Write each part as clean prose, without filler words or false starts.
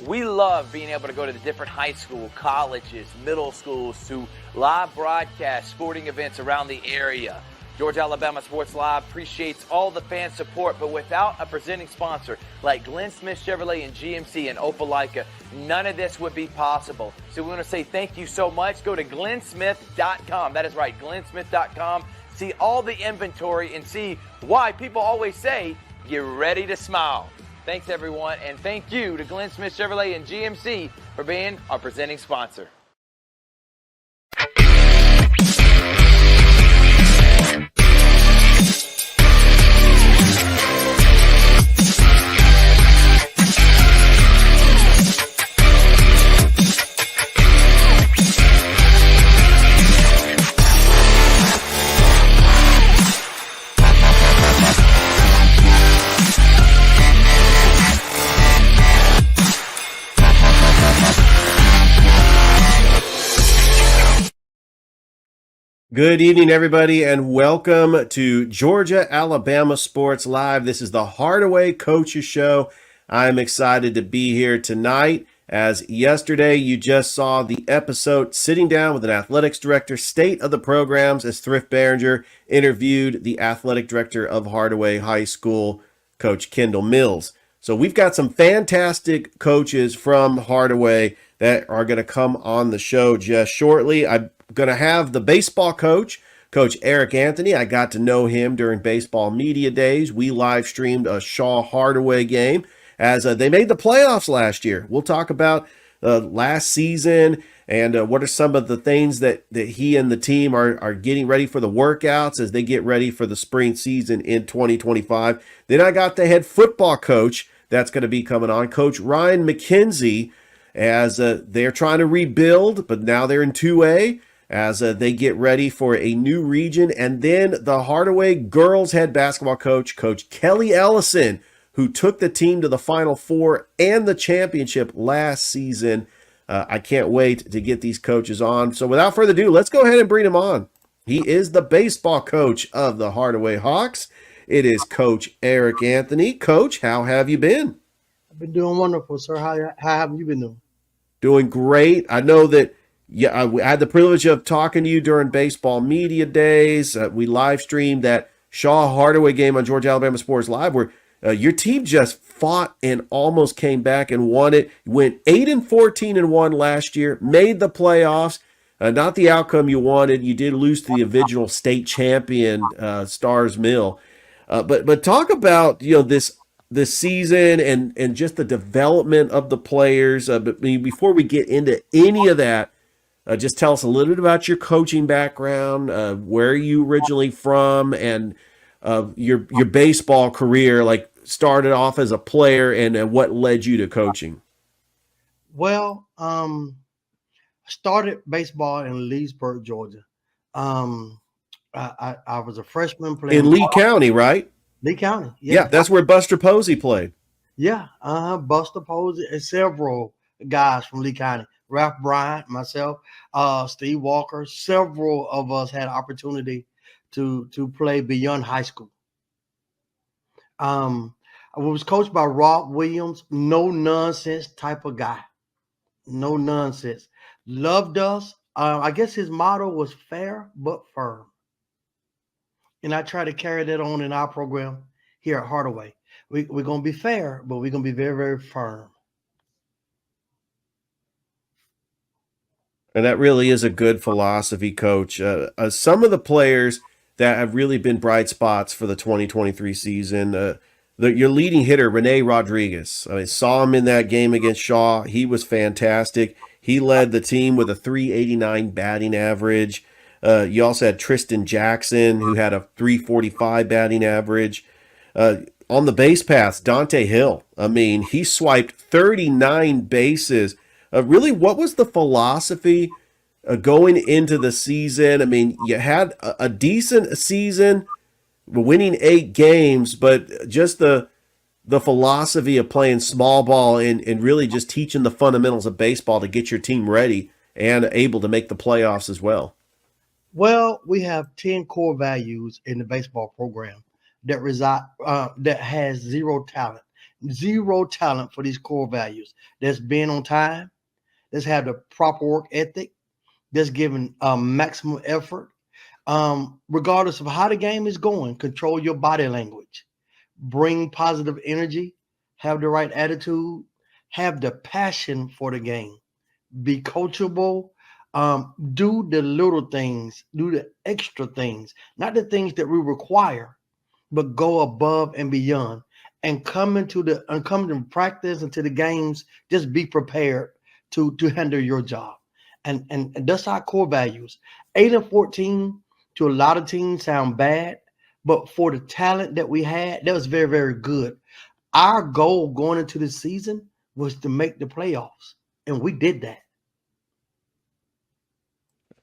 We love being able to go to the different high school, colleges, middle schools to live broadcast sporting events around the area. Georgia Alabama Sports Live appreciates all the fan support, but without a presenting sponsor like Glenn Smith Chevrolet and GMC and Opelika, none of this would be possible. So we want to say thank you so much. Go to glennsmith.com. That is right, glennsmith.com. See all the inventory and see why people always say, get ready to smile. Thanks, everyone, and thank you to Glenn Smith Chevrolet and GMC for being our presenting sponsor. Good evening, everybody, and welcome to Georgia Alabama Sports Live. This is the Hardaway Coaches Show. I'm excited to be here tonight. As yesterday, you just saw the episode Sitting Down with an Athletics Director, State of the Programs, as Thrift Behringer interviewed the athletic director of Hardaway High School, Coach Kendall Mills. So we've got some fantastic coaches from Hardaway that are going to come on the show just shortly. I'm going to have the baseball coach, Coach Eric Anthony. I got to know him during baseball media days. We live streamed a Shaw Hardaway game as they made the playoffs last year. We'll talk about last season and what are some of the things that he and the team are getting ready for the workouts as they get ready for the spring season in 2025. Then I got the head football coach that's going to be coming on, Coach Ryan McKenzie, as they're trying to rebuild, but now they're in 2A. As they get ready for a new region. And then the Hardaway girls head basketball coach, Coach Kelly Ellison, who took the team to the Final Four and the championship last season. I can't wait to get these coaches on. So without further ado, let's go ahead and bring him on. He is the baseball coach of the Hardaway Hawks. It is Coach Eric Anthony. Coach, how have you been? I've been doing wonderful, sir. How have you been doing? Doing great. I know that I had the privilege of talking to you during baseball media days. We live streamed that Shaw Hardaway game on Georgia Alabama Sports Live where your team just fought and almost came back and won it. Went 8-14-1 last year, made the playoffs. Not the outcome you wanted. You did lose to the original state champion, Stars Mill. But talk about this season and just the development of the players. But before we get into any of that, just tell us a little bit about your coaching background, where are you originally from, and your baseball career, like started off as a player and what led you to coaching. Well, I started baseball in Leesburg, Georgia. I was a freshman playing in Lee County, right? Lee County, yeah. That's where Buster Posey played. Yeah, Buster Posey and several guys from Lee County. Ralph Bryant, myself, Steve Walker, several of us had opportunity to play beyond high school. I was coached by Rob Williams, no nonsense type of guy. No nonsense. Loved us. I guess his motto was fair but firm. And I try to carry that on in our program here at Hardaway. We're going to be fair, but we're going to be very, very firm. And that really is a good philosophy, Coach. Some of the players that have really been bright spots for the 2023 season, your leading hitter, Rene Rodriguez. I saw him in that game against Shaw. He was fantastic. He led the team with a .389 batting average. You also had Tristan Jackson, who had a .345 batting average. On the base paths, Dante Hill. He swiped 39 bases. Really, what was the philosophy going into the season? You had a decent season, winning 8 games, but just the philosophy of playing small ball and really just teaching the fundamentals of baseball to get your team ready and able to make the playoffs as well. Well, we have 10 core values in the baseball program that has 0 talent. zero talent for these core values. That's being on time. That's have the proper work ethic. That's giving maximum effort. Regardless of how the game is going, control your body language. Bring positive energy. Have the right attitude. Have the passion for the game. Be coachable. Do the little things. Do the extra things. Not the things that we require, but go above and beyond. And come to practice and to the games, just be prepared to handle your job. And that's our core values. 8-14 to a lot of teams sound bad, but for the talent that we had, that was very, very good. Our goal going into the season was to make the playoffs, and we did that.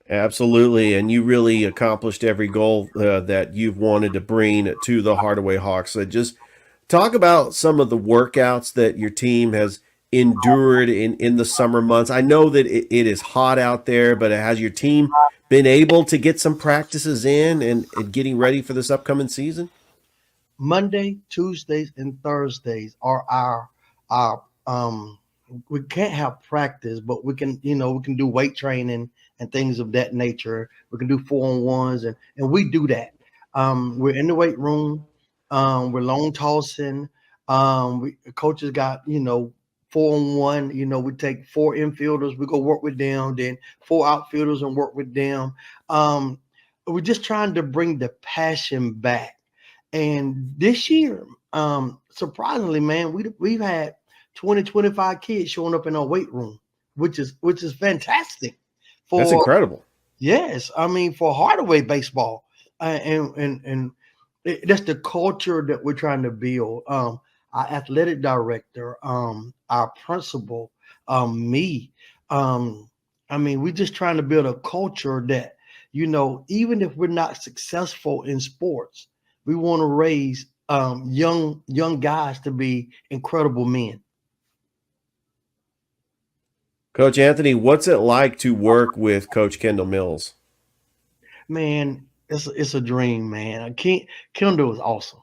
Absolutely, and you really accomplished every goal that you've wanted to bring to the Hardaway Hawks. So just talk about some of the workouts that your team has endured in the summer months. I know that it is hot out there, but has your team been able to get some practices in and getting ready for this upcoming season? Monday, Tuesdays, and Thursdays are our we can't have practice, but we can do weight training and things of that nature. We can do 4-on-1s and we do that. We're in the weight room, we're long tossing. Coaches got 4-on-1, we take 4 infielders, we go work with them, then 4 outfielders and work with them. We're just trying to bring the passion back. And this year, surprisingly, man, we've had 20-25 kids showing up in our weight room, which is fantastic. That's incredible. Yes, I mean, for Hardaway baseball, and that's the culture that we're trying to build. Our athletic director, our principal, me. I mean, we're just trying to build a culture that, even if we're not successful in sports, we want to raise young guys to be incredible men. Coach Anthony, what's it like to work with Coach Kendall Mills? Man, it's a dream, man. Kendall is awesome.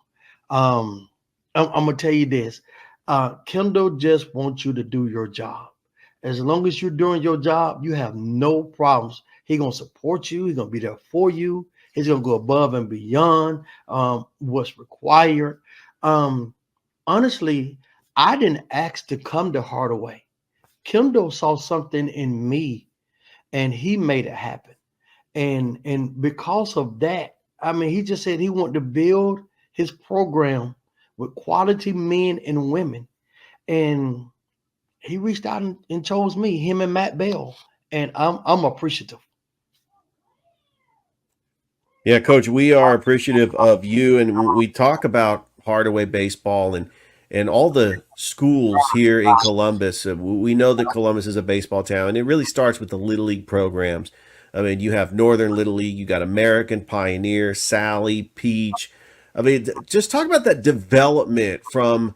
I'm gonna tell you this. Kendall just wants you to do your job. As long as you're doing your job, you have no problems. He's gonna support you. He's gonna be there for you. He's gonna go above and beyond what's required. Honestly, I didn't ask to come to Hardaway. Kendall saw something in me, and he made it happen. And because of that, I mean, he just said he wanted to build his program with quality men and women. And he reached out and chose me, him and Matt Bell. And I'm appreciative. Yeah, Coach, we are appreciative of you. And when we talk about Hardaway baseball and all the schools here in Columbus, we know that Columbus is a baseball town, and it really starts with the Little League programs. I mean, you have Northern Little League, you got American Pioneer, Sally, Peach. I mean, just talk about that development from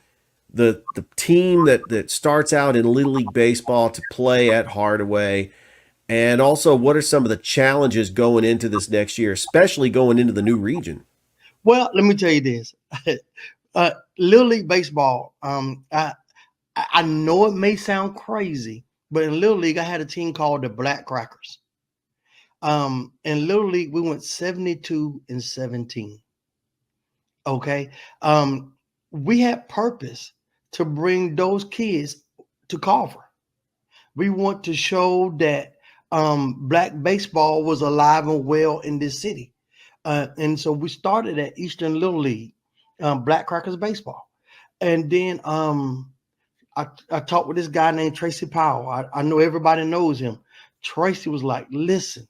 the team that starts out in Little League baseball to play at Hardaway. And also, what are some of the challenges going into this next year, especially going into the new region? Well, let me tell you this. Little League baseball, I know it may sound crazy, but in Little League, I had a team called the Black Crackers. In Little League, we went 72-17. Okay. We had purpose to bring those kids to Carver. We want to show that Black baseball was alive and well in this city. And so we started at Eastern Little League, Black Crackers baseball. And then I talked with this guy named Tracy Powell. I know everybody knows him. Tracy was like, listen,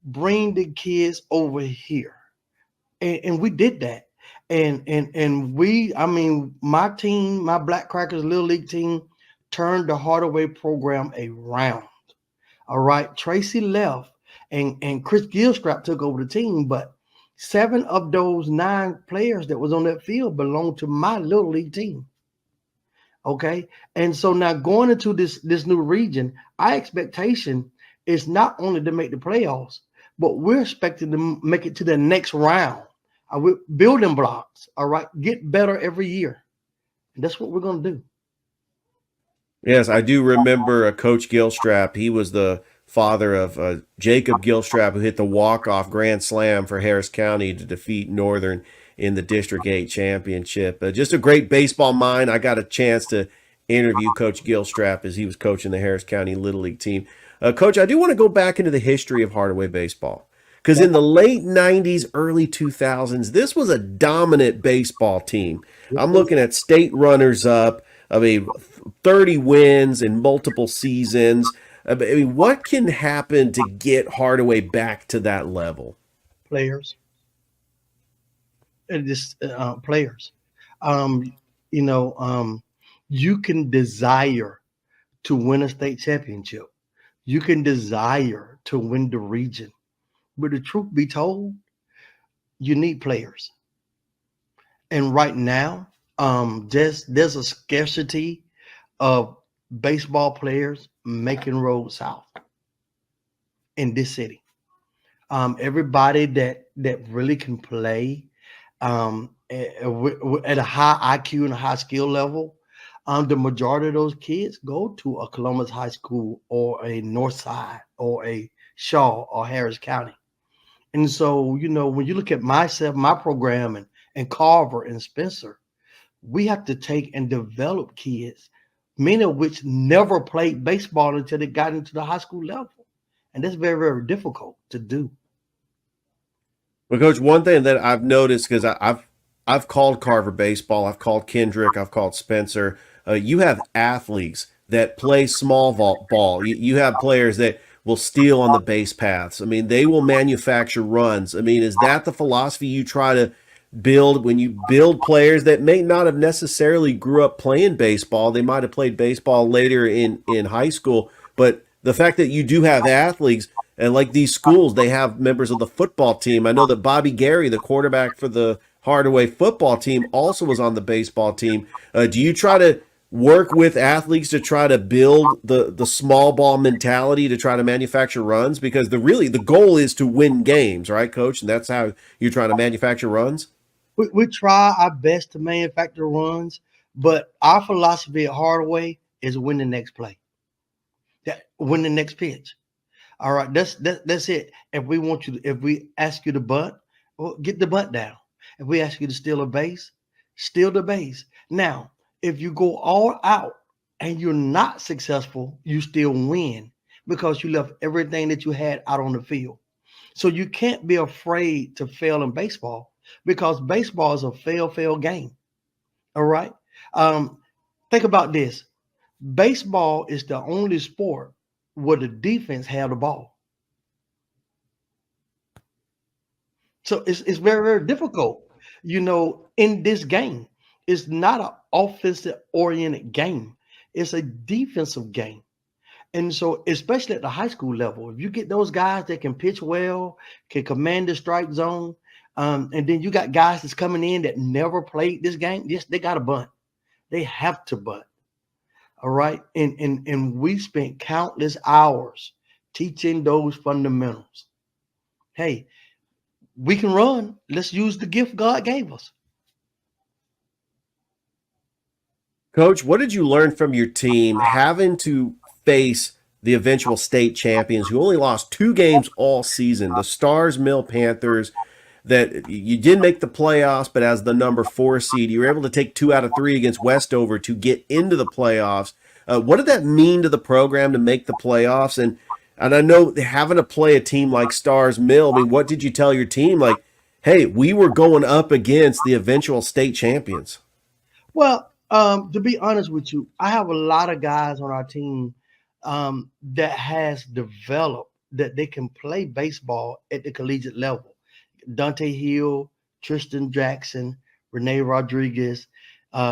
bring the kids over here. And we did that. And we, I mean, my team, my Black Crackers Little League team turned the Hardaway program around. All right. Tracy left and Chris Gilstrap took over the team, but 7 of those 9 players that was on that field belonged to my Little League team. Okay. And so now going into this new region, our expectation is not only to make the playoffs, but we're expecting to make it to the next round. We're building blocks. All right. Get better every year. And that's what we're going to do. Yes, I do remember Coach Gilstrap. He was the father of Jacob Gilstrap, who hit the walk-off grand slam for Harris County to defeat Northern in the District 8 championship. Just a great baseball mind. I got a chance to interview Coach Gilstrap as he was coaching the Harris County Little League team. Coach, I do want to go back into the history of Hardaway baseball. Because in the late 90s, early 2000s, this was a dominant baseball team. I'm looking at state runners-up. 30 wins in multiple seasons. I mean, what can happen to get Hardaway back to that level? Players. Just players. You can desire to win a state championship. You can desire to win the region. But the truth be told, you need players. And right now, there's a scarcity of baseball players making road south in this city. Everybody that really can play at a high IQ and a high skill level, the majority of those kids go to a Columbus High School or a Northside or a Shaw or Harris County. And so, when you look at myself, my program, and Carver and Spencer, we have to take and develop kids, many of which never played baseball until they got into the high school level. And that's very, very difficult to do. Well, Coach, one thing that I've noticed, because I've called Carver baseball, I've called Kendrick, I've called Spencer. You have athletes that play small ball. You have players that will steal on the base paths. I mean, they will manufacture runs. I mean, is that the philosophy you try to build when you build players that may not have necessarily grew up playing baseball? They might have played baseball later in high school, but the fact that you do have athletes, and like these schools, they have members of the football team. I know that Bobby Gary, the quarterback for the Hardaway football team, also was on the baseball team. Do you try to work with athletes to try to build the small ball mentality to try to manufacture runs? Because the goal is to win games, right, Coach? And that's how you're trying to manufacture runs? We try our best to manufacture runs, but our philosophy at Hardaway is win the next play. Win the next pitch. All right, that's it. If we ask you to bunt, well, get the bunt down. If we ask you to steal a base, steal the base. Now, if you go all out and you're not successful, you still win because you left everything that you had out on the field. So you can't be afraid to fail in baseball because baseball is a fail game. All right. Think about this. Baseball is the only sport where the defense had the ball. So it's very, very difficult, in this game. It's not an offensive-oriented game. It's a defensive game. And so, especially at the high school level, if you get those guys that can pitch well, can command the strike zone, and then you got guys that's coming in that never played this game, yes, they got to bunt. They have to bunt. All right. And we spent countless hours teaching those fundamentals. Hey, we can run. Let's use the gift God gave us. Coach, what did you learn from your team having to face the eventual state champions who only lost 2 games all season, the Stars Mill Panthers, that you did make the playoffs, but as the number 4 seed, you were able to take 2 out of 3 against Westover to get into the playoffs. What did that mean to the program to make the playoffs? And I know having to play a team like Stars Mill, I mean, what did you tell your team? Like, hey, we were going up against the eventual state champions. Well, to be honest with you, I have a lot of guys on our team that has developed that they can play baseball at the collegiate level. Dante Hill, Tristan Jackson, Renee Rodriguez,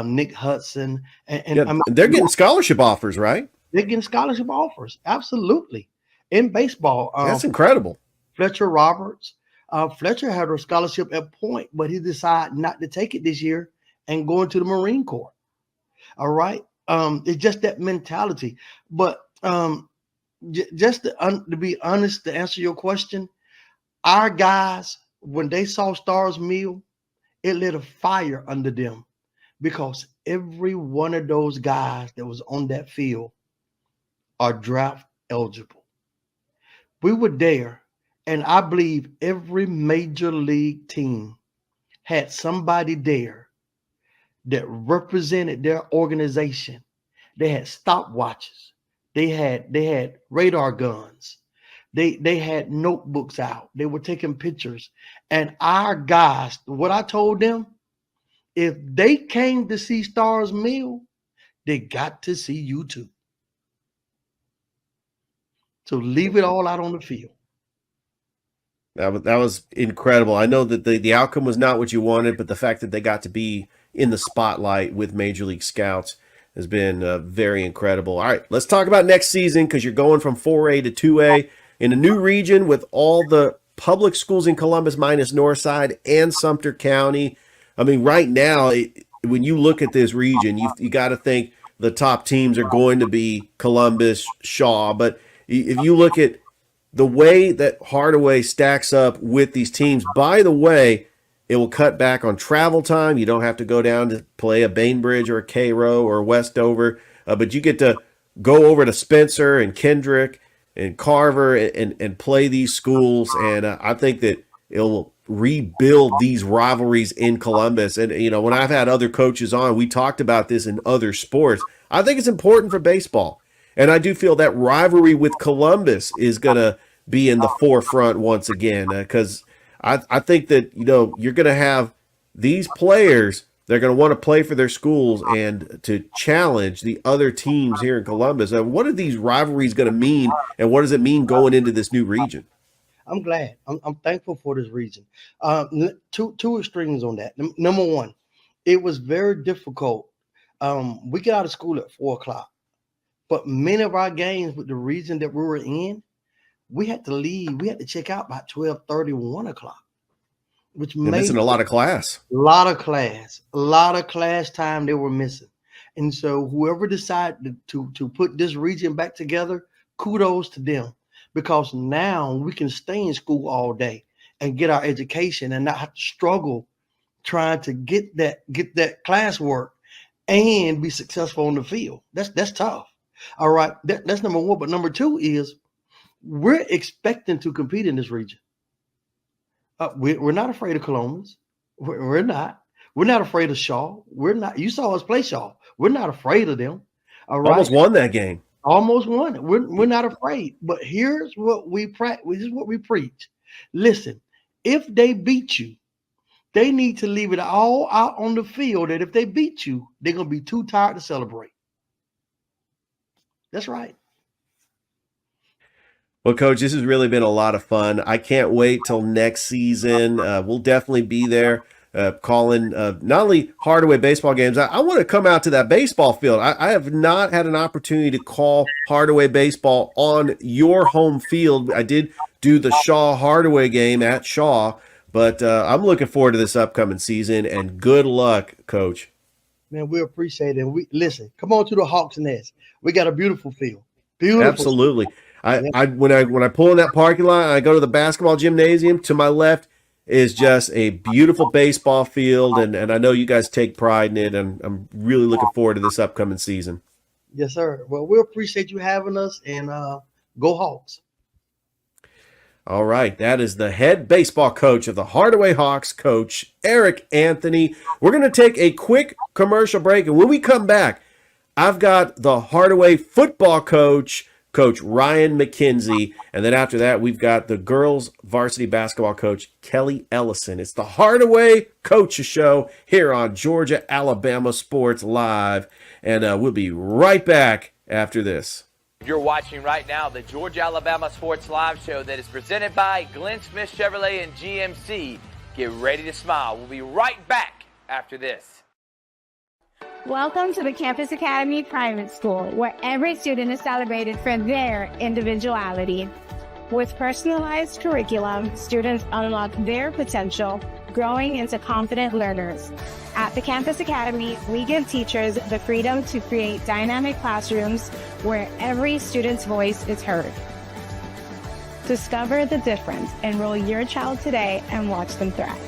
Nick Hudson. And they're getting scholarship offers, right? They're getting scholarship offers. Absolutely. In baseball. That's incredible. Fletcher Roberts. Fletcher had a scholarship at Point, but he decided not to take it this year and go into the Marine Corps. All right. It's just that mentality. But just to be honest, to answer your question, our guys, when they saw Stars Mill, it lit a fire under them because every one of those guys that was on that field are draft eligible. We were there, and I believe every major league team had somebody there that represented their organization. They had stopwatches. They had radar guns. They had notebooks out. They were taking pictures. And our guys, what I told them, if they came to see Stars Mill, they got to see you too. So leave it all out on the field. That was incredible. I know that the outcome was not what you wanted, but the fact that they got to be in the spotlight with Major League Scouts has been very incredible. All right, let's talk about next season, because you're going from 4A to 2A in a new region with all the public schools in Columbus minus Northside and Sumter County. I mean, right now, when you look at this region, you got to think the top teams are going to be Columbus, Shaw. But if you look at the way that Hardaway stacks up with these teams, by the way, it will cut back on travel time. You don't have to go down to play a Bainbridge or a Cairo or a Westover, but you get to go over to Spencer and Kendrick and Carver and play these schools. And I think that it'll rebuild these rivalries in Columbus. And, you know, when I've had other coaches on, we talked about this in other sports. I think it's important for baseball. And I do feel that rivalry with Columbus is going to be in the forefront once again, because I think that, you know, you're going to have these players, they're going to want to play for their schools and to challenge the other teams here in Columbus. And what are these rivalries going to mean, and what does it mean going into this new region? I'm glad. I'm thankful for this region. Two extremes on that. Number one, it was very difficult. We get out of school at 4:00, but many of our games with the region that we were in, we had to leave. We had to check out by 12:30, 1 o'clock, which They're made missing a lot of class. a lot of class time they were missing. And so whoever decided to put this region back together, kudos to them, because now we can stay in school all day and get our education and not have to struggle trying to get that classwork and be successful on the field. That's tough. All right, that's number one. But number two is we're expecting to compete in this region. We're not afraid of Columbus. We're not. We're not afraid of Shaw. We're not. You saw us play Shaw. We're not afraid of them. All right. Almost won that game. Almost won it. We're not afraid. But here's what we practice. This is what we preach. Listen, if they beat you, they need to leave it all out on the field. That if they beat you, they're gonna be too tired to celebrate. That's right. Well, Coach, this has really been a lot of fun. I can't wait till next season. We'll definitely be there calling not only Hardaway baseball games. I want to come out to that baseball field. I have not had an opportunity to call Hardaway baseball on your home field. I did do the Shaw-Hardaway game at Shaw, but I'm looking forward to this upcoming season, and good luck, Coach. Man, we appreciate it. We listen. Come on to the Hawks Nest. We got a beautiful field. Beautiful. Absolutely. When I pull in that parking lot and I go to the basketball gymnasium, to my left is just a beautiful baseball field, and I know you guys take pride in it, and I'm really looking forward to this upcoming season. Yes, sir. Well, we appreciate you having us, and go Hawks. All right, that is the head baseball coach of the Hardaway Hawks, Coach Eric Anthony. We're going to take a quick commercial break, and when we come back, I've got the Hardaway football coach, Coach Ryan McKenzie, and then after that, we've got the girls varsity basketball coach, Kelly Ellison. It's the Hardaway Coaches Show here on Georgia Alabama Sports Live, and we'll be right back after this. You're watching right now the Georgia Alabama Sports Live Show that is presented by Glenn Smith Chevrolet and GMC. Get ready to smile. We'll be right back after this. Welcome to the Campus Academy Private School, where every student is celebrated for their individuality. With personalized curriculum, students unlock their potential, growing into confident learners. At the Campus Academy, we give teachers the freedom to create dynamic classrooms where every student's voice is heard. Discover the difference. Enroll your child today and watch them thrive.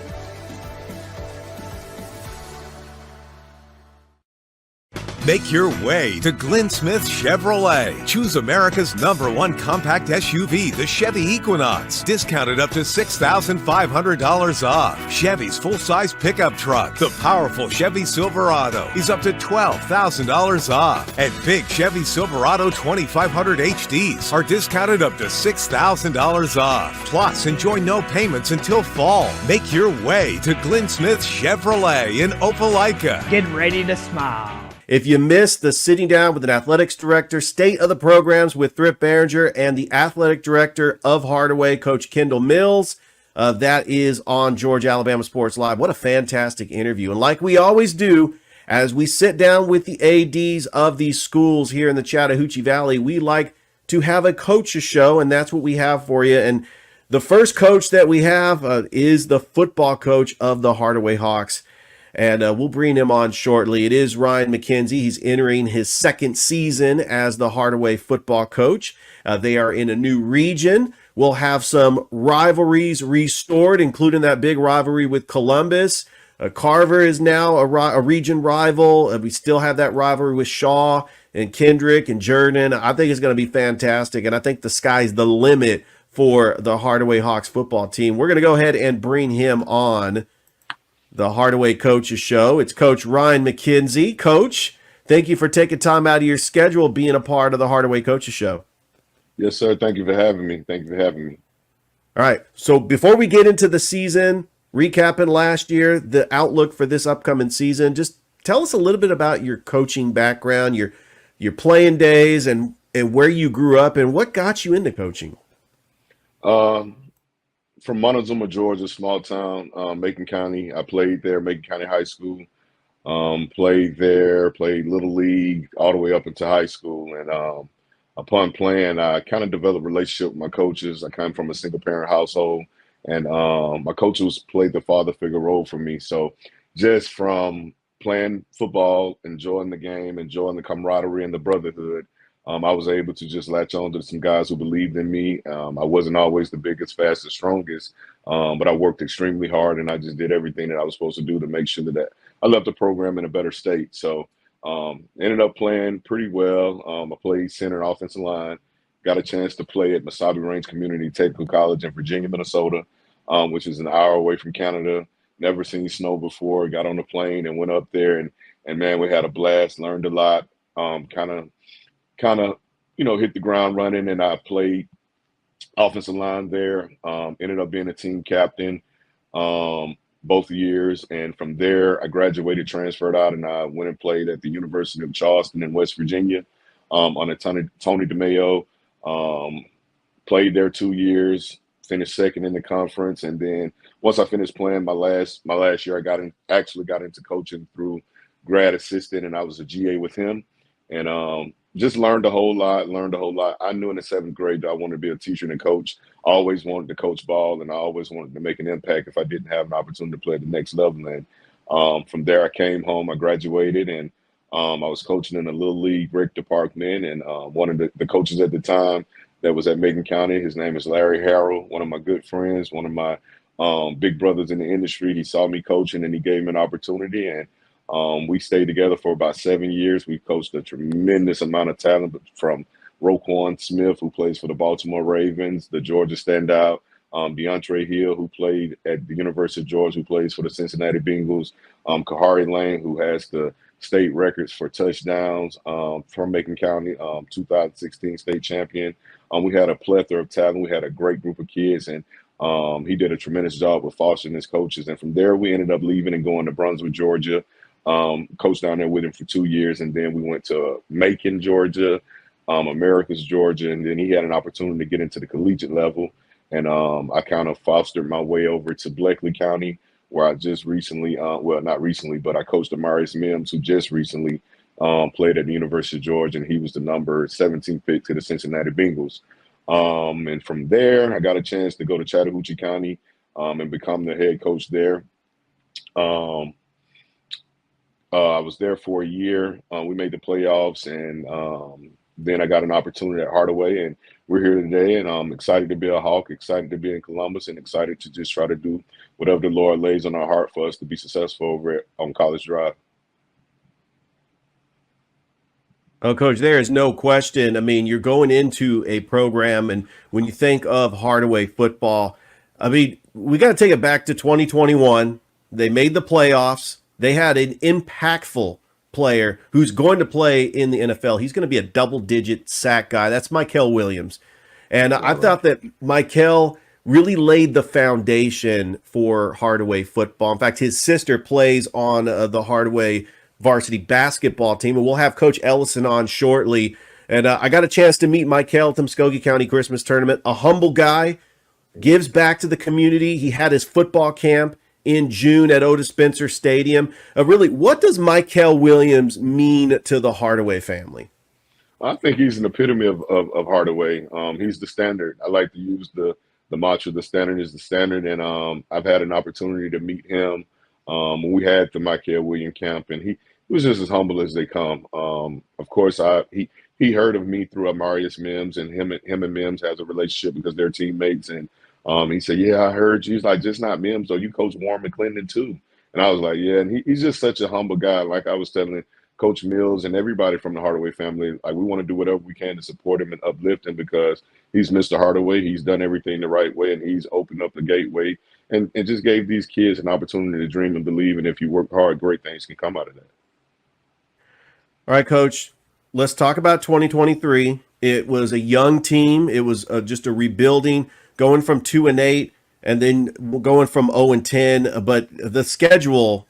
Make your way to Glenn Smith Chevrolet. Choose America's #1 compact SUV, the Chevy Equinox. Discounted up to $6,500 off. Chevy's full-size pickup truck, the powerful Chevy Silverado, is up to $12,000 off. And big Chevy Silverado 2500 HDs are discounted up to $6,000 off. Plus, enjoy no payments until fall. Make your way to Glenn Smith Chevrolet in Opelika. Get ready to smile. If you missed the sitting down with an athletics director, state of the programs with Thrift Behringer, and the athletic director of Hardaway, Coach Kendall Mills, that is on Georgia Alabama Sports Live. What a fantastic interview. And like we always do, as we sit down with the ADs of these schools here in the Chattahoochee Valley, we like to have a coach's show, and that's what we have for you. And the first coach that we have is the football coach of the Hardaway Hawks, and we'll bring him on shortly. It is Ryan McKenzie. He's entering his second season as the Hardaway football coach. They are in a new region. We'll have some rivalries restored, including that big rivalry with Columbus. Carver is now a region rival. We still have that rivalry with Shaw and Kendrick and Jordan. I think it's going to be fantastic, and I think the sky's the limit for the Hardaway Hawks football team. We're going to go ahead and bring him on the Hardaway Coaches Show. It's Coach Ryan McKenzie. Coach, thank you for taking time out of your schedule, being a part of the Hardaway Coaches Show. Yes, sir. Thank you for having me. All right. So before we get into the season, recapping last year, the outlook for this upcoming season, just tell us a little bit about your coaching background, your playing days, and where you grew up, and what got you into coaching. From Montezuma, Georgia, small town, Macon County. I played there, Macon County High School. Played there, played Little League all the way up into high school. And upon playing, I kind of developed a relationship with my coaches. I come from a single-parent household, and my coaches played the father figure role for me. So just from playing football, enjoying the game, enjoying the camaraderie and the brotherhood, I was able to just latch on to some guys who believed in me. I wasn't always the biggest, fastest, strongest, but I worked extremely hard, and I just did everything that I was supposed to do to make sure that I left the program in a better state. So ended up playing pretty well. I played center and offensive line, got a chance to play at Mesabi Range Community Technical College in Virginia, Minnesota, which is an hour away from Canada. Never seen snow before. Got on a plane and went up there, and man, we had a blast, learned a lot, kind of, hit the ground running, and I played offensive line there. Ended up being a team captain both years, and from there I graduated, transferred out, and I went and played at the University of Charleston in West Virginia on a Tony DeMayo. Played there 2 years, finished second in the conference, and then once I finished playing my last year, I actually got into coaching through grad assistant, and I was a GA with him, and just learned a whole lot. I knew in the 7th grade that I wanted to be a teacher and a coach. I always wanted to coach ball, and I always wanted to make an impact if I didn't have an opportunity to play at the next level. And from there, I came home, I graduated, and I was coaching in the Little League rec department. And one of the coaches at the time that was at Macon County, his name is Larry Harrell, one of my good friends, one of my big brothers in the industry. He saw me coaching, and he gave me an opportunity. And we stayed together for about 7 years. We coached a tremendous amount of talent, from Roquan Smith, who plays for the Baltimore Ravens, the Georgia standout, DeAndre Hill, who played at the University of Georgia, who plays for the Cincinnati Bengals, Kahari Lane, who has the state records for touchdowns from Macon County, 2016 state champion. We had a plethora of talent. We had a great group of kids, and he did a tremendous job with fostering his coaches. And from there, we ended up leaving and going to Brunswick, Georgia. Coached down there with him for 2 years, and then we went to Macon, Georgia, Americas, Georgia, and then he had an opportunity to get into the collegiate level, and I kind of fostered my way over to Bleckley County, where I just recently, well, not recently, but I coached Amarius Mims, who just recently played at the University of Georgia, and he was the number 17 pick to the Cincinnati Bengals. And from there, I got a chance to go to Chattahoochee County and become the head coach there. I was there for a year. We made the playoffs, and then I got an opportunity at Hardaway, and we're here today. And I'm excited to be a Hawk, excited to be in Columbus, and excited to just try to do whatever the Lord lays on our heart for us to be successful over on College Drive. Oh, Coach, there is no question. I mean, you're going into a program, and when you think of Hardaway football, I mean, we got to take it back to 2021. They made the playoffs. They had an impactful player who's going to play in the NFL. He's going to be a double-digit sack guy. That's Mykel Williams. And I thought that Mykel really laid the foundation for Hardaway football. In fact, his sister plays on the Hardaway varsity basketball team, and we'll have Coach Ellison on shortly. And I got a chance to meet Mykel at the Muskogee County Christmas Tournament. A humble guy, gives back to the community. He had his football camp in June at Otis Spencer Stadium. Really, what does Mykel Williams mean to the Hardaway family? I think he's an epitome of Hardaway. He's the standard. I like to use the mantra, the standard is the standard. And I've had an opportunity to meet him when we had the Mykel Williams camp, and he was just as humble as they come. Of course, he heard of me through Amarius Mims, and him and Mims has a relationship because they're teammates. And he said, "Yeah, I heard you." He's like, "Just not Mims, though. You coach Warren McClendon too." And I was like, "Yeah." And he's just such a humble guy. Like I was telling Coach Mills and everybody from the Hardaway family, like we want to do whatever we can to support him and uplift him because he's Mr. Hardaway. He's done everything the right way, and he's opened up the gateway and just gave these kids an opportunity to dream and believe. And if you work hard, great things can come out of that. All right, Coach, let's talk about 2023. It was a young team. It was just a rebuilding, going from 2-8 and then going from 0-10. But the schedule,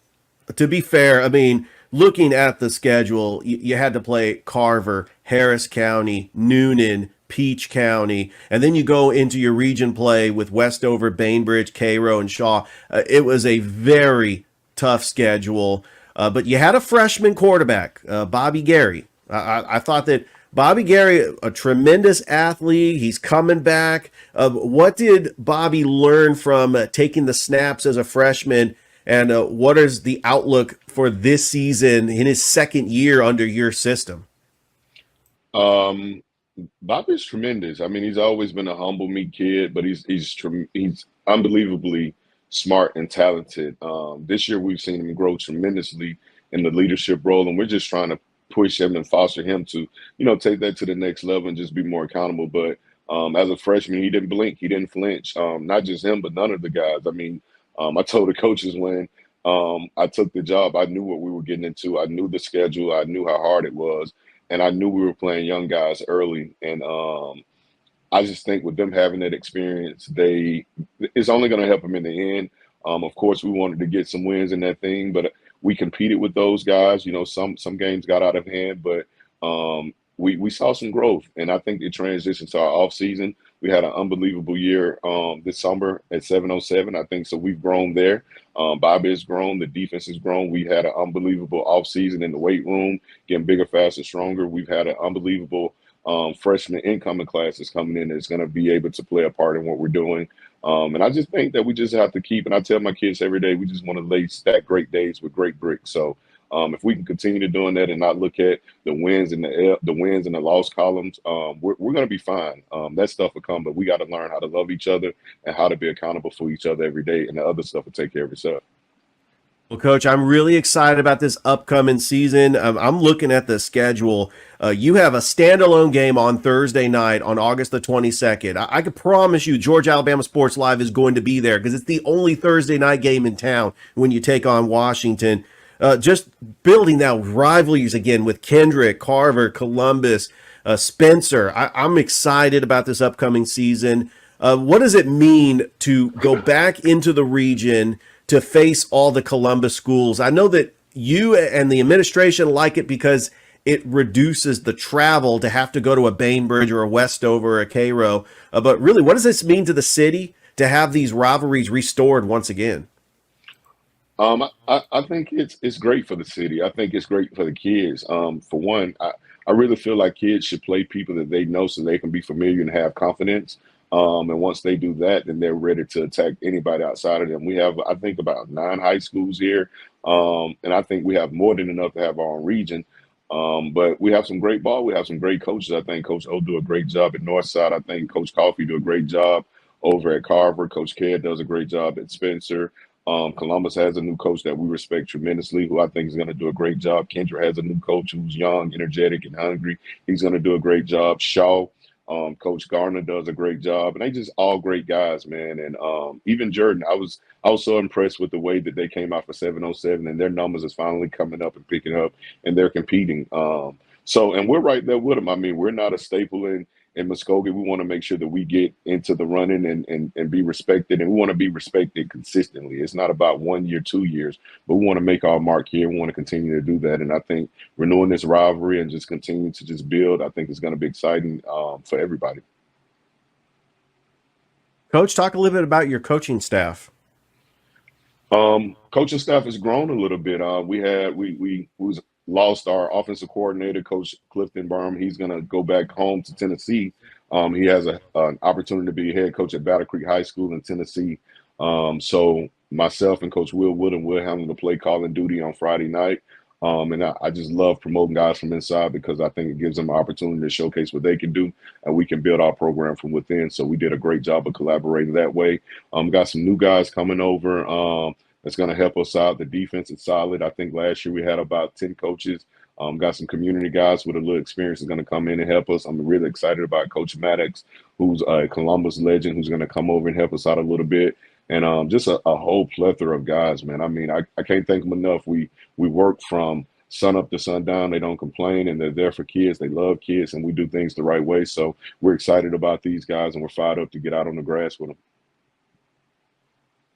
to be fair, I mean, looking at the schedule, you had to play Carver, Harris County, Noonan, Peach County, and then you go into your region play with Westover, Bainbridge, Cairo, and Shaw. It was a very tough schedule, but you had a freshman quarterback, Bobby Gary. I thought that Bobby Gary, a tremendous athlete, he's coming back. What did Bobby learn from taking the snaps as a freshman? And what is the outlook for this season in his second year under your system? Bobby's tremendous. I mean, he's always been a humble, meek kid, but he's unbelievably smart and talented. This year, we've seen him grow tremendously in the leadership role, and we're just trying to push him and foster him to, take that to the next level and just be more accountable. But as a freshman, he didn't blink, he didn't flinch. Not just him, but none of the guys. I mean, I told the coaches when I took the job, I knew what we were getting into. I knew the schedule. I knew how hard it was. And I knew we were playing young guys early. And I just think with them having that experience, it's only going to help them in the end. Of course, we wanted to get some wins in that thing, but we competed with those guys. Some games got out of hand, but we saw some growth. And I think it transitioned to our offseason. We had an unbelievable year this summer at 707. I think so. We've grown there. Bobby has grown. The defense has grown. We had an unbelievable offseason in the weight room, getting bigger, faster, stronger. We've had an unbelievable freshman incoming classes coming in that's going to be able to play a part in what we're doing. And I just think that we just have to keep, and I tell my kids every day, we just want to stack great days with great bricks. So if we can continue to doing that and not look at the wins and the wins and the loss columns, we're going to be fine. That stuff will come, but we got to learn how to love each other and how to be accountable for each other every day, and the other stuff will take care of itself. Well, Coach, I'm really excited about this upcoming season. I'm looking at the schedule. You have a standalone game on Thursday night on August the 22nd. I can promise you Georgia Alabama Sports Live is going to be there because it's the only Thursday night game in town when you take on Washington. Just building now rivalries again with Kendrick, Carver, Columbus, Spencer. I'm excited about this upcoming season. What does it mean to go back into the region to face all the Columbus schools? I know that you and the administration like it because it reduces the travel to have to go to a Bainbridge or a Westover or a Cairo. But really, what does this mean to the city to have these rivalries restored once again? I think it's great for the city. I think it's great for the kids. For one, I really feel like kids should play people that they know so they can be familiar and have confidence. And once they do that, then they're ready to attack anybody outside of them. We have, I think, about 9 high schools here. And I think we have more than enough to have our own region. But we have some great ball. We have some great coaches. I think Coach O do a great job at Northside. I think Coach Coffey do a great job over at Carver. Coach Kidd does a great job at Spencer. Columbus has a new coach that we respect tremendously, who I think is going to do a great job. Kendra has a new coach who's young, energetic, and hungry. He's going to do a great job. Shaw, Coach Garner does a great job, and they just all great guys, man. And even Jordan, I was so impressed with the way that they came out for 707, and their numbers is finally coming up and picking up, and they're competing. And we're right there with them. I mean, we're not a staple in Muskogee. We want to make sure that we get into the running and be respected, and we want to be respected consistently. It's not about 1 year, 2 years, but we want to make our mark here. We want to continue to do that, and I think renewing this rivalry and just continue to just build, I think is going to be exciting for everybody. Coach, talk a little bit about your coaching staff. Coaching staff has grown a little bit. We lost our offensive coordinator, Coach Clifton Burm. He's going to go back home to Tennessee. He has an opportunity to be head coach at Battle Creek High School in Tennessee. So myself and Coach Will Woodham will handle the play calling duty on Friday night. And I just love promoting guys from inside because I think it gives them an opportunity to showcase what they can do, and we can build our program from within. So we did a great job of collaborating that way. Got some new guys coming over. That's going to help us out. The defense is solid. I think last year we had about 10 coaches. Got some community guys with a little experience is going to come in and help us. I'm really excited about Coach Maddox, who's a Columbus legend, who's going to come over and help us out a little bit. And just a whole plethora of guys, man. I mean, I can't thank them enough. We work from sun up to sundown. They don't complain, and they're there for kids. They love kids, and we do things the right way. So we're excited about these guys, and we're fired up to get out on the grass with them.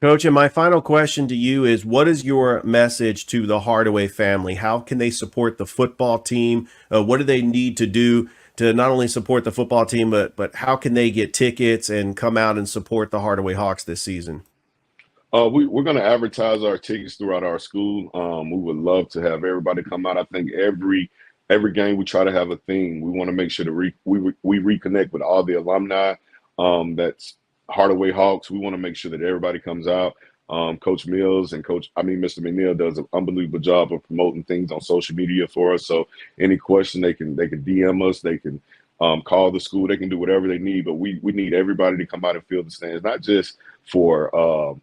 Coach, and my final question to you is, what is your message to the Hardaway family? How can they support the football team? What do they need to do to not only support the football team, but how can they get tickets and come out and support the Hardaway Hawks this season? We're going to advertise our tickets throughout our school. We would love to have everybody come out. I think every game we try to have a theme. We want to make sure that we reconnect with all the alumni that's Hardaway Hawks. We want to make sure that everybody comes out. Coach Mills and Mr. McNeil does an unbelievable job of promoting things on social media for us. So any question, they can DM us, they can call the school, they can do whatever they need. But we need everybody to come out and fill the stands, not just for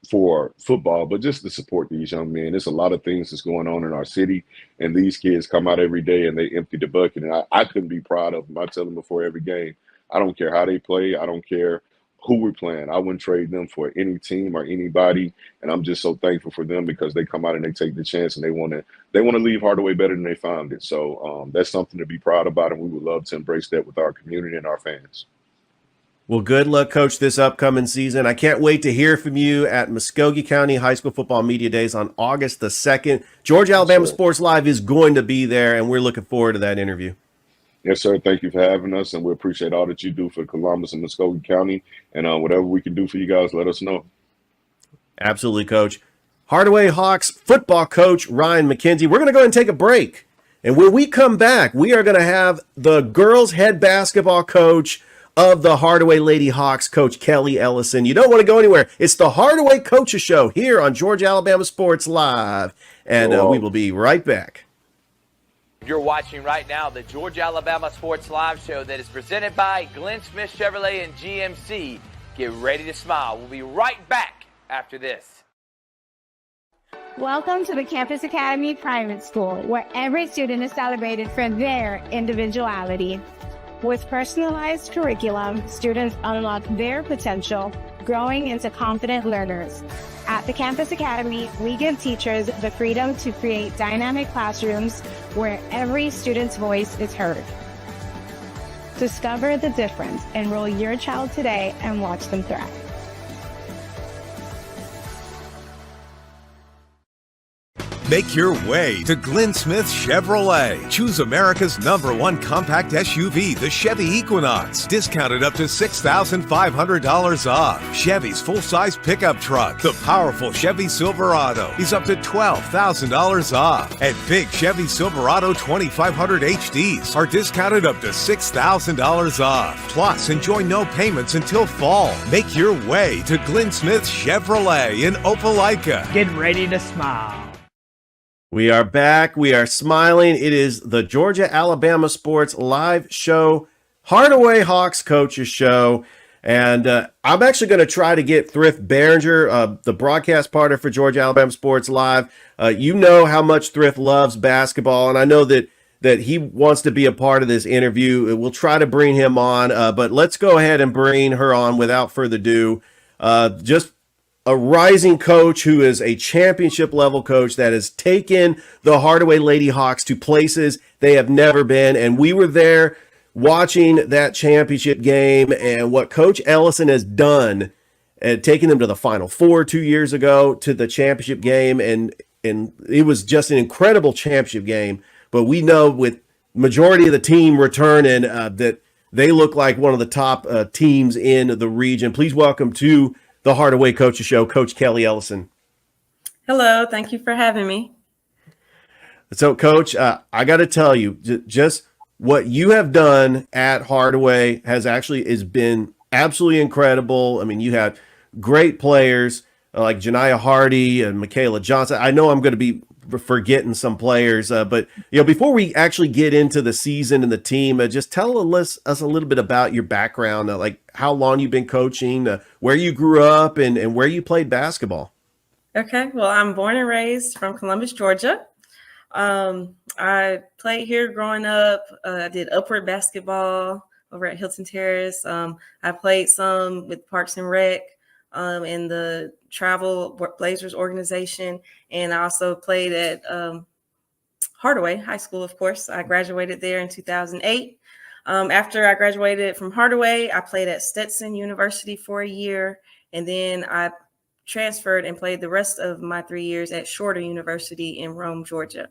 football, but just to support these young men. There's a lot of things that's going on in our city, and these kids come out every day and they empty the bucket. And I couldn't be proud of them. I tell them before every game, I don't care how they play. I don't care who we're playing. I wouldn't trade them for any team or anybody. And I'm just so thankful for them because they come out and they take the chance and they want to leave Hardaway better than they found it. So that's something to be proud about, and we would love to embrace that with our community and our fans. Well, good luck, Coach, this upcoming season. I can't wait to hear from you at Muskogee County High School Football Media Days on August the 2nd. Georgia Alabama Sports Live is going to be there, and we're looking forward to that interview. Yes, sir. Thank you for having us, and we appreciate all that you do for Columbus and Muskogee County. And whatever we can do for you guys, let us know. Absolutely, Coach. Hardaway Hawks football coach Ryan McKenzie. We're going to go ahead and take a break. And when we come back, we are going to have the girls' head basketball coach of the Hardaway Lady Hawks, Coach Kelly Ellison. You don't want to go anywhere. It's the Hardaway Coaches Show here on Georgia Alabama Sports Live. And we will be right back. You're watching right now the Georgia Alabama Sports Live show that is presented by Glenn Smith Chevrolet and GMC. Get ready to smile. We'll be right back after this. Welcome to the Campus Academy Private School, where every student is celebrated for their individuality. With personalized curriculum, students unlock their potential, growing into confident learners. At the Campus Academy, we give teachers the freedom to create dynamic classrooms where every student's voice is heard. Discover the difference. Enroll your child today and watch them thrive. Make your way to Glenn Smith Chevrolet. Choose America's #1 compact SUV, the Chevy Equinox. Discounted up to $6,500 off. Chevy's full-size pickup truck, the powerful Chevy Silverado, is up to $12,000 off. And big Chevy Silverado 2500 HDs are discounted up to $6,000 off. Plus, enjoy no payments until fall. Make your way to Glenn Smith Chevrolet in Opelika. Get ready to smile. We are back. We are smiling. It is the Georgia Alabama Sports Live show, Hardaway Hawks Coaches Show. And I'm actually going to try to get Thrift Behringer, the broadcast partner for Georgia Alabama Sports Live. You know how much Thrift loves basketball, and I know that he wants to be a part of this interview. We'll try to bring him on, but let's go ahead and bring her on without further ado. Just a rising coach who is a championship level coach that has taken the Hardaway Lady Hawks to places they have never been. And we were there watching that championship game and what Coach Ellison has done and taking them to the Final Four 2 years ago, to the championship game. And it was just an incredible championship game. But we know with majority of the team returning that they look like one of the top teams in the region. Please welcome to the Hardaway Coaches Show, Coach Kelly Ellison. Hello, thank you for having me. So, Coach, I got to tell you, just what you have done at Hardaway has been absolutely incredible. I mean, you had great players like Janiah Hardy and Michaela Johnson. I know I'm going to be forgetting some players, but before we actually get into the season and the team, just tell us a little bit about your background, like how long you've been coaching, where you grew up, and where you played basketball. Okay, well, I'm born and raised from Columbus, Georgia. I played here growing up. I did upward basketball over at Hilton Terrace. I played some with Parks and Rec in the Travel Blazers organization, and I also played at Hardaway High School, of course. I graduated there in 2008. After I graduated from Hardaway, I played at Stetson University for a year, and then I transferred and played the rest of my 3 years at Shorter University in Rome, Georgia.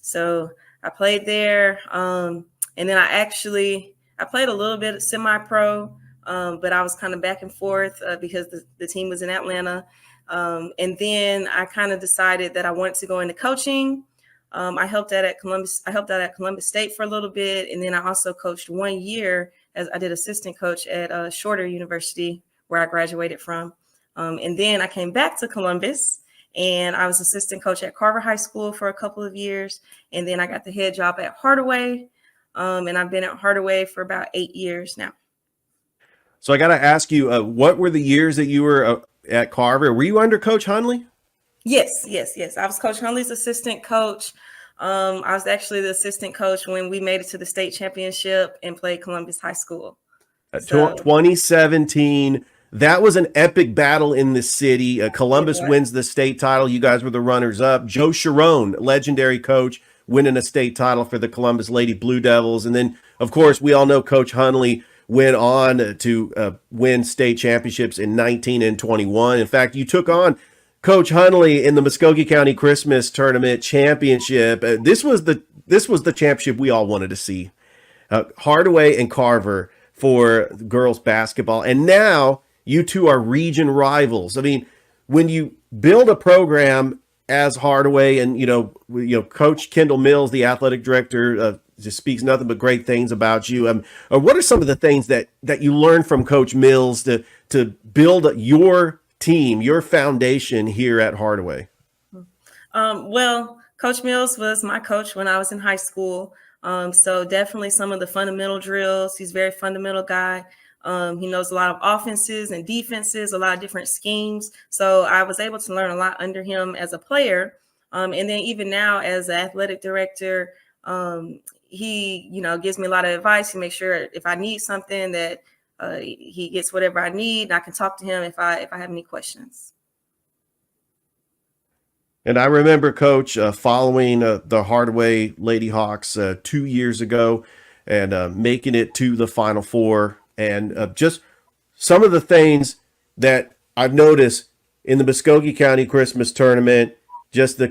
So I played there, and then I played a little bit of semi-pro, but I was kind of back and forth because the team was in Atlanta. And then I kind of decided that I wanted to go into coaching. I helped out at Columbus State for a little bit, and then I also coached 1 year as I did assistant coach at Shorter University, where I graduated from. And then I came back to Columbus, and I was assistant coach at Carver High School for a couple of years, and then I got the head job at Hardaway, and I've been at Hardaway for about 8 years now. So I got to ask you, what were the years that you were at Carver? Were you under Coach Hunley? Yes. I was Coach Hunley's assistant coach. I was actually the assistant coach when we made it to the state championship and played Columbus High School. 2017, that was an epic battle in the city. Columbus wins the state title. You guys were the runners-up. Joe Sharon, legendary coach, winning a state title for the Columbus Lady Blue Devils. And then, of course, we all know Coach Hunley went on to win state championships in 19 and 21. In fact, you took on Coach Hunley in the Muskogee County Christmas Tournament Championship. This was the championship we all wanted to see. Hardaway and Carver for girls basketball. And now you two are region rivals. I mean, when you build a program as Hardaway, and Coach Kendall Mills, the athletic director, just speaks nothing but great things about you. What are some of the things that you learned from Coach Mills to build your team, your foundation here at Hardaway? Well, Coach Mills was my coach when I was in high school. So definitely some of the fundamental drills. He's a very fundamental guy. He knows a lot of offenses and defenses, a lot of different schemes. So I was able to learn a lot under him as a player. And then even now as an athletic director, he, gives me a lot of advice. He makes sure if I need something that he gets whatever I need, and I can talk to him if I have any questions. And I remember, Coach, following the Hardaway Lady Hawks 2 years ago and making it to the Final Four. And just some of the things that I've noticed in the Muskogee County Christmas Tournament, just the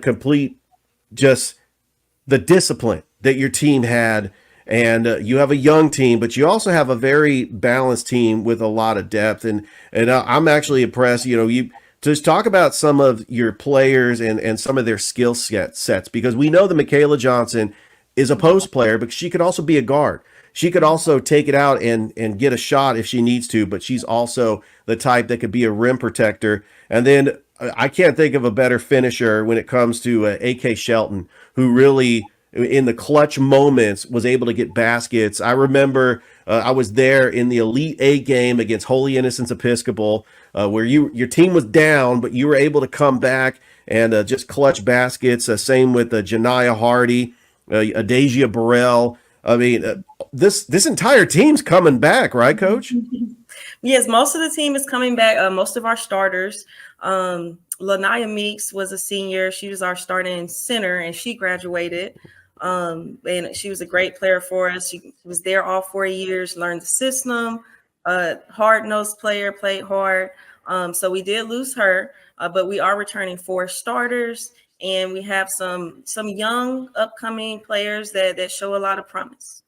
discipline that your team had. And you have a young team, but you also have a very balanced team with a lot of depth. And I'm actually impressed. You just talk about some of your players and some of their skill sets, because we know that Michaela Johnson is a post player, but she could also be a guard. She could also take it out and get a shot if she needs to, but she's also the type that could be a rim protector. And then I can't think of a better finisher when it comes to A.K. Shelton, who really in the clutch moments was able to get baskets. I remember I was there in the Elite Eight game against Holy Innocents Episcopal, where your team was down, but you were able to come back and just clutch baskets. Same with Janiyah Hardy, Adasia Burrell. I mean, this entire team's coming back, right, Coach? Yes, most of the team is coming back. Most of our starters. Lanaya Meeks was a senior. She was our starting center, and she graduated. And she was a great player for us. She was there all 4 years, learned the system. Hard-nosed player, played hard. So we did lose her, but we are returning 4 starters, and we have some young upcoming players that show a lot of promise.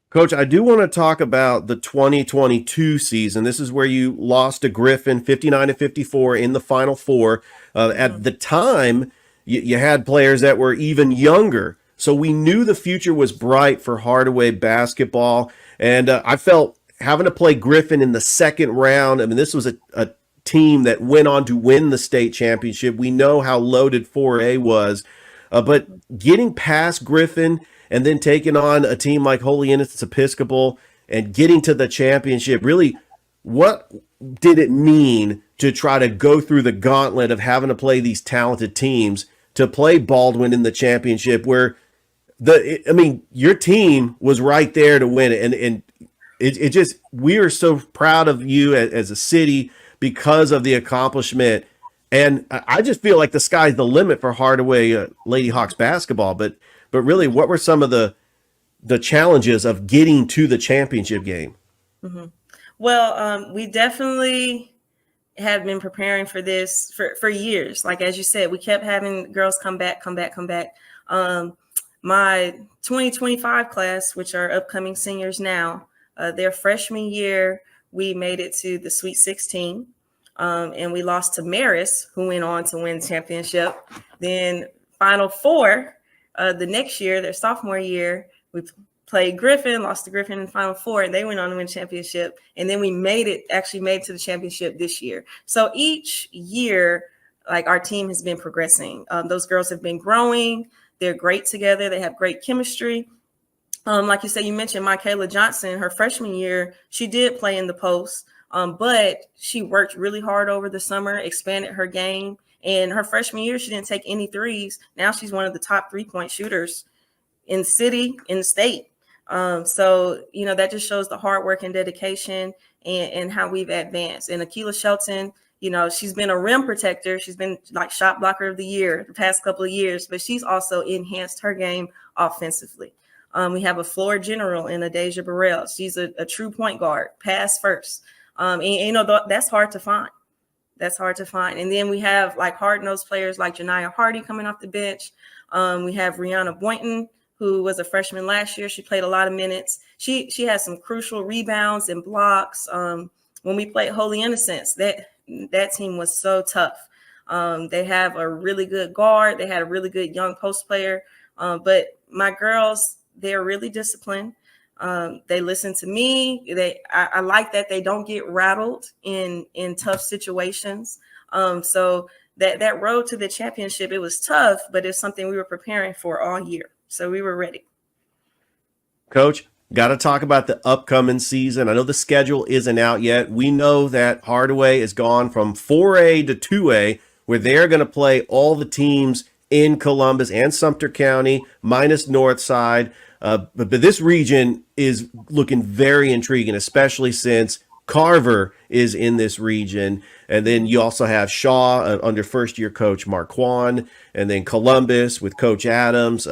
Coach, I do want to talk about the 2022 season. This is where you lost to Griffin 59-54 in the Final Four. At the time, you had players that were even younger. So we knew the future was bright for Hardaway basketball. And I felt having to play Griffin in the second round, I mean, this was a team that went on to win the state championship. We know how loaded 4A was. But getting past Griffin and then taking on a team like Holy Innocents Episcopal and getting to the championship, really, what did it mean to try to go through the gauntlet of having to play these talented teams to play Baldwin in the championship where your team was right there to win it. And it just, we are so proud of you as a city because of the accomplishment. And I just feel like the sky's the limit for Hardaway Lady Hawks basketball. But really, what were some of the challenges of getting to the championship game? Mm-hmm. Well, we definitely have been preparing for this for years. Like, as you said, we kept having girls come back. My 2025 class, which are upcoming seniors now, their freshman year, we made it to the Sweet 16. And we lost to Marist, who went on to win the championship. Then Final Four, the next year, their sophomore year, we played Griffin, lost to Griffin in Final Four, and they went on to win the championship. And then we made it to the championship this year. So each year, like, our team has been progressing. Those girls have been growing. They're great together. They have great chemistry. Like you said, you mentioned Michaela Johnson, her freshman year, she did play in the post. But she worked really hard over the summer, expanded her game. And her freshman year, she didn't take any threes. Now she's one of the top 3-point shooters in the city, in the state. So, that just shows the hard work and dedication and how we've advanced. And Akila Shelton, she's been a rim protector. She's been like shot blocker of the year the past couple of years, but she's also enhanced her game offensively. We have a floor general in Adasia Burrell. She's a true point guard, pass first. That's hard to find. And then we have like hard-nosed players like Janiyah Hardy coming off the bench. We have Rihanna Boynton, who was a freshman last year. She played a lot of minutes. She has some crucial rebounds and blocks. When we played Holy Innocents, that team was so tough. They have a really good guard. They had a really good young post player. But my girls, they're really disciplined. They listen to me. I like that they don't get rattled in tough situations. So that road to the championship, it was tough, but it's something we were preparing for all year. So we were ready. Coach, got to talk about the upcoming season. I know the schedule isn't out yet. We know that Hardaway has gone from 4A to 2A, where they're going to play all the teams in Columbus and Sumter County, minus Northside. But this region is looking very intriguing, especially since Carver is in this region. And then you also have Shaw under first-year coach Marquand, and then Columbus with Coach Adams.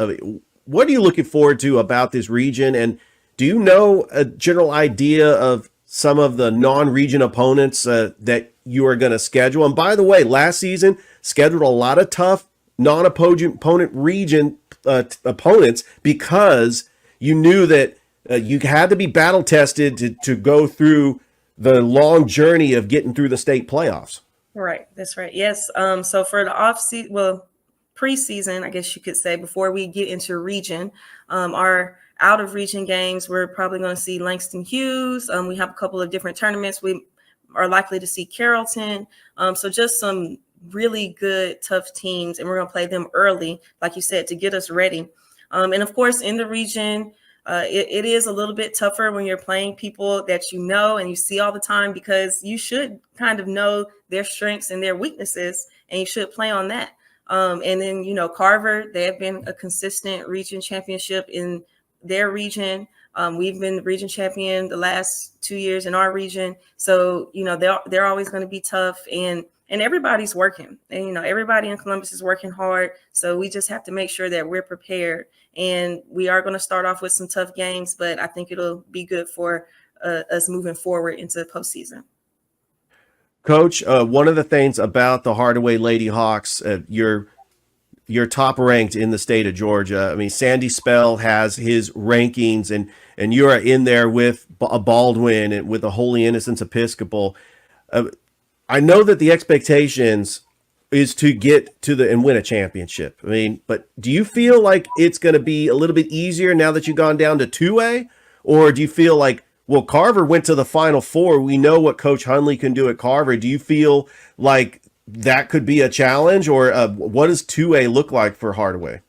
What are you looking forward to about this region? And do you know a general idea of some of the non-region opponents that you are going to schedule? And by the way, last season scheduled a lot of tough non-opponent region opponents because you knew that you had to be battle tested to go through the long journey of getting through the state playoffs. Right. That's right. Yes. So for the preseason, I guess you could say, before we get into region, our out of region games, we're probably going to see Langston Hughes. We have a couple of different tournaments. We are likely to see Carrollton. So just some really good, tough teams, and we're going to play them early, like you said, to get us ready. And of course, in the region, it is a little bit tougher when you're playing people that you know and you see all the time, because you should kind of know their strengths and their weaknesses, and you should play on that. And then, Carver, they have been a consistent region championship in their region. We've been region champion the last 2 years in our region. So, they're always going to be tough, and everybody's working, and, everybody in Columbus is working hard. So we just have to make sure that we're prepared, and we are going to start off with some tough games, but I think it'll be good for us moving forward into the postseason. Coach, one of the things about the Hardaway Lady Hawks, you're top ranked in the state of Georgia. I mean, Sandy Spell has his rankings, and you are in there with a Baldwin and with a Holy Innocents Episcopal. I know that the expectations is to get to and win a championship. I mean, but do you feel like it's going to be a little bit easier now that you've gone down to 2A, or do you feel like, well, Carver went to the Final Four. We know what Coach Hunley can do at Carver. Do you feel like that could be a challenge, or what does 2A look like for Hardaway?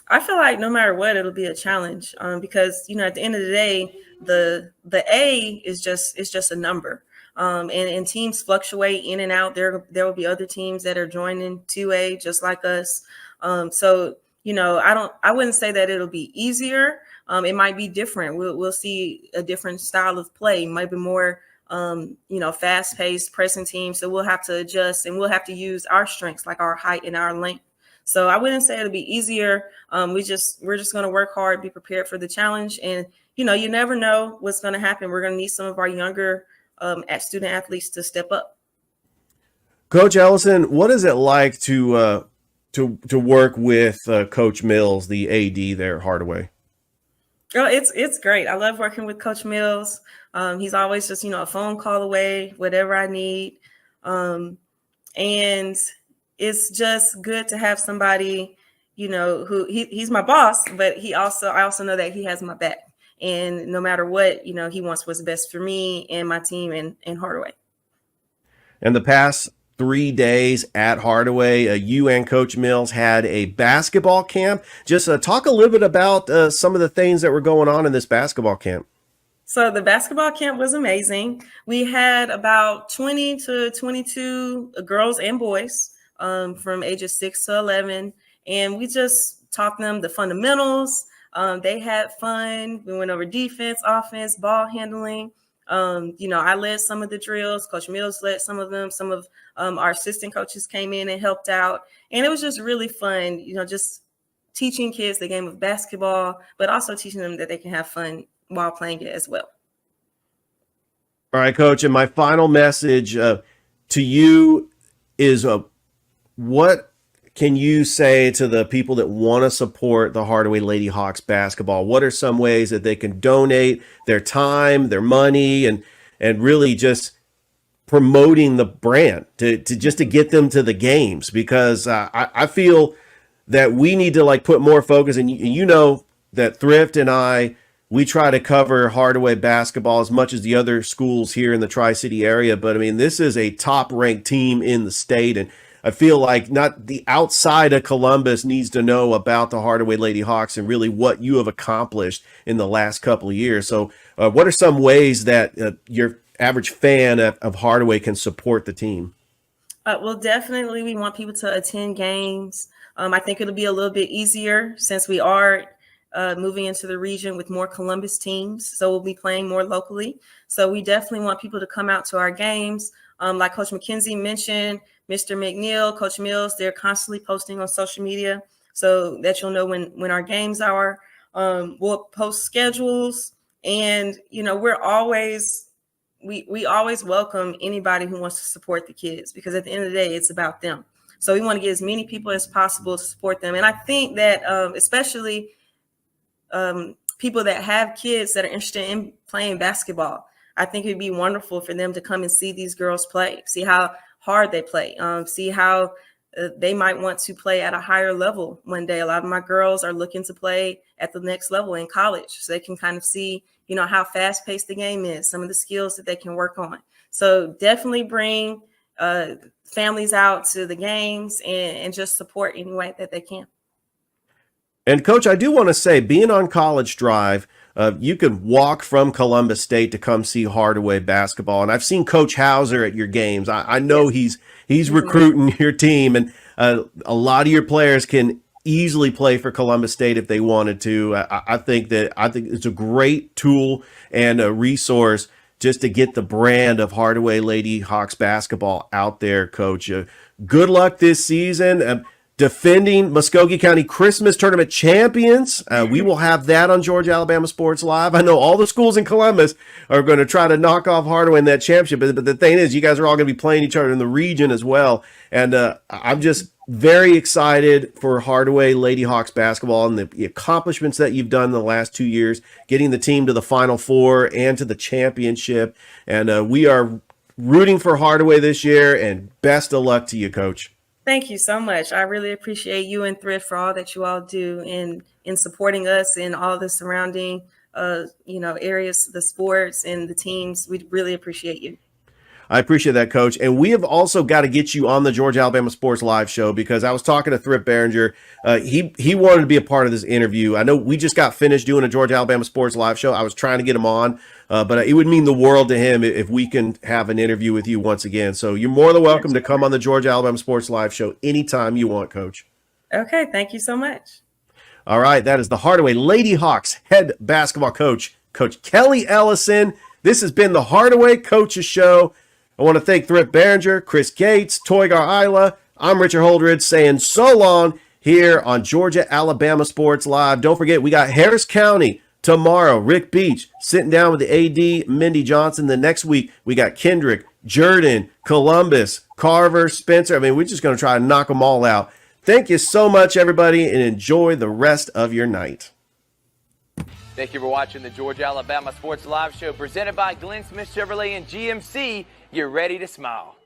I feel like no matter what, it'll be a challenge, because, at the end of the day, the A is just a number. And teams fluctuate in and out. There will be other teams that are joining 2A just like us. So, I wouldn't say that it'll be easier. It might be different. We'll see a different style of play, might be more, fast paced pressing team. So we'll have to adjust, and we'll have to use our strengths, like our height and our length. So I wouldn't say it'll be easier. We're just going to work hard, be prepared for the challenge. And, you never know what's going to happen. We're going to need some of our younger student athletes to step up. Coach Ellison, what is it like to work with Coach Mills, the AD there at Hardaway? Oh, it's great. I love working with Coach Mills. He's always just, a phone call away, whatever I need. And it's just good to have somebody, who he's my boss, but I also know that he has my back. And no matter what, he wants what's best for me and my team and Hardaway. And the past 3 days at Hardaway, you and Coach Mills had a basketball camp. Just talk a little bit about some of the things that were going on in this basketball camp. So the basketball camp was amazing. We had about 20 to 22 girls and boys from ages 6 to 11. And we just taught them the fundamentals. They had fun. We went over defense, offense, ball handling. I led some of the drills. Coach Mills led some of them. Some of our assistant coaches came in and helped out. And it was just really fun, just teaching kids the game of basketball, but also teaching them that they can have fun while playing it as well. All right, Coach. And my final message to you is what can you say to the people that want to support the Hardaway Lady Hawks basketball? What are some ways that they can donate their time, their money, and really just promoting the brand to get them to the games? Because I feel that we need to put more focus, and that Thrift and I, we try to cover Hardaway basketball as much as the other schools here in the Tri-City area. But I mean, this is a top ranked team in the state, and I feel like not the outside of Columbus needs to know about the Hardaway Lady Hawks and really what you have accomplished in the last couple of years. So what are some ways that your average fan of Hardaway can support the team? Well, definitely we want people to attend games. I think it'll be a little bit easier since we are moving into the region with more Columbus teams. So we'll be playing more locally. So we definitely want people to come out to our games. Like Coach McKenzie mentioned, Mr. McNeil, Coach Mills, they're constantly posting on social media so that you'll know when our games are. We'll post schedules, and we're always we always welcome anybody who wants to support the kids, because at the end of the day, it's about them. So we want to get as many people as possible to support them. And I think that especially people that have kids that are interested in playing basketball, I think it'd be wonderful for them to come and see these girls play, see how hard they play, see how they might want to play at a higher level one day. A lot of my girls are looking to play at the next level in college, so they can kind of see, how fast paced the game is, some of the skills that they can work on. So definitely bring, families out to the games and just support any way that they can. And Coach, I do want to say, being on College Drive, you could walk from Columbus State to come see Hardaway basketball. And I've seen Coach Hauser at your games. I know he's recruiting your team, and a lot of your players can easily play for Columbus State if they wanted to. I think it's a great tool and a resource just to get the brand of Hardaway Lady Hawks basketball out there, Coach. Good luck this season. Defending Muskogee County Christmas Tournament champions. We will have that on Georgia Alabama Sports Live. I know all the schools in Columbus are going to try to knock off Hardaway in that championship, but the thing is, you guys are all going to be playing each other in the region as well. And I'm just very excited for Hardaway Lady Hawks basketball and the accomplishments that you've done in the last 2 years, getting the team to the Final Four and to the championship. And we are rooting for Hardaway this year, and best of luck to you, Coach. Thank you so much. I really appreciate you and Thrift for all that you all do in supporting us in all the surrounding, areas, the sports and the teams. We really appreciate you. I appreciate that, Coach. And we have also got to get you on the Georgia Alabama Sports Live show, because I was talking to Thrift Behringer. He wanted to be a part of this interview. I know we just got finished doing a Georgia Alabama Sports Live show. I was trying to get him on, but it would mean the world to him if we can have an interview with you once again. So you're more than welcome to come on the Georgia Alabama Sports Live show anytime you want, Coach. Okay, thank you so much. All right, that is the Hardaway Lady Hawks head basketball coach, Coach Kelly Ellison. This has been the Hardaway Coaches Show. I want to thank Thrift Behringer, Chris Gates, Toygar Isla. I'm Richard Holdred saying so long here on Georgia Alabama Sports Live. Don't forget, we got Harris County tomorrow. Rick Beach sitting down with the AD, Mindy Johnson. The next week, we got Kendrick, Jordan, Columbus, Carver, Spencer. I mean, we're just going to try to knock them all out. Thank you so much, everybody, and enjoy the rest of your night. Thank you for watching the Georgia Alabama Sports Live Show presented by Glenn Smith Chevrolet and GMC. You're ready to smile.